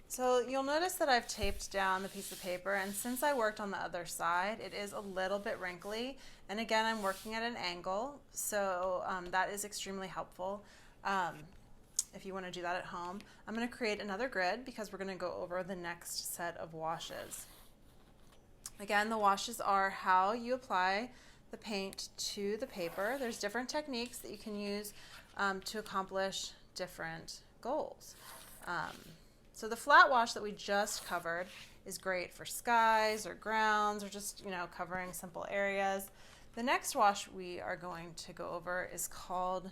So you'll notice that I've taped down the piece of paper, and since I worked on the other side, it is a little bit wrinkly. And again, I'm working at an angle, so that is extremely helpful if you want to do that at home. I'm going to create another grid because we're going to go over the next set of washes. Again, the washes are how you apply the paint to the paper. There's different techniques that you can use to accomplish different goals. So the flat wash that we just covered is great for skies or grounds or just, covering simple areas. The next wash we are going to go over is called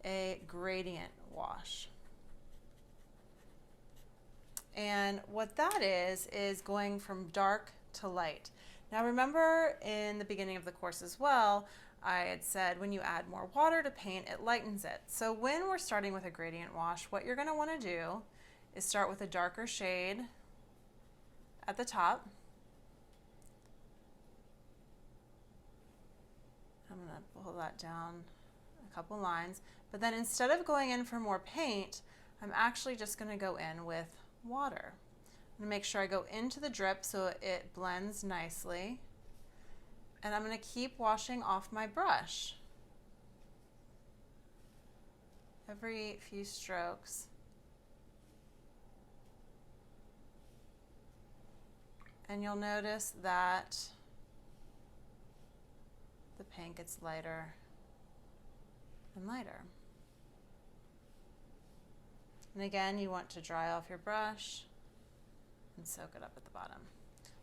a gradient wash. And what that is going from dark to light. Now remember in the beginning of the course as well, I had said when you add more water to paint, it lightens it. So when we're starting with a gradient wash, what you're going to want to do is start with a darker shade at the top. I'm going to pull that down a couple lines, but then instead of going in for more paint, I'm actually just going to go in with water. I'm going to make sure I go into the drip so it blends nicely, and I'm going to keep washing off my brush every few strokes. And you'll notice that the paint gets lighter and lighter. And again, you want to dry off your brush and soak it up at the bottom.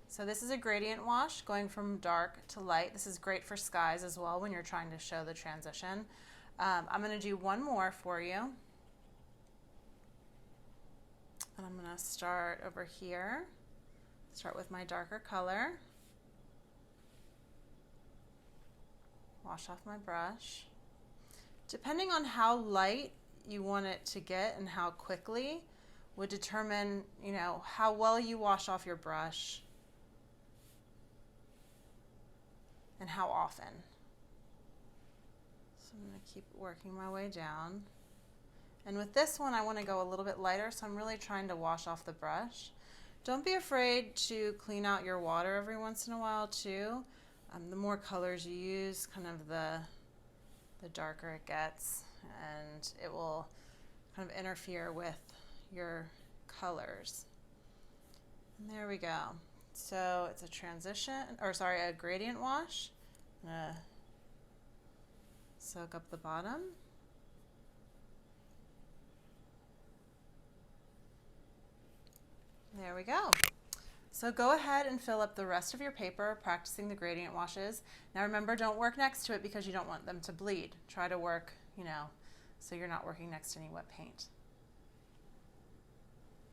So this is a gradient wash going from dark to light. This is great for skies as well when you're trying to show the transition. I'm going to do one more for you. And I'm going to start over here. Start with my darker color. Wash off my brush. Depending on how light you want it to get and how quickly would determine, how well you wash off your brush and how often. So I'm going to keep working my way down. And with this one, I want to go a little bit lighter, so I'm really trying to wash off the brush. Don't be afraid to clean out your water every once in a while too. The more colors you use, kind of the darker it gets, and it will kind of interfere with your colors. And there we go. So it's a a gradient wash. I'm gonna soak up the bottom. There we go. So go ahead and fill up the rest of your paper practicing the gradient washes. Now remember, don't work next to it because you don't want them to bleed. Try to work, so you're not working next to any wet paint.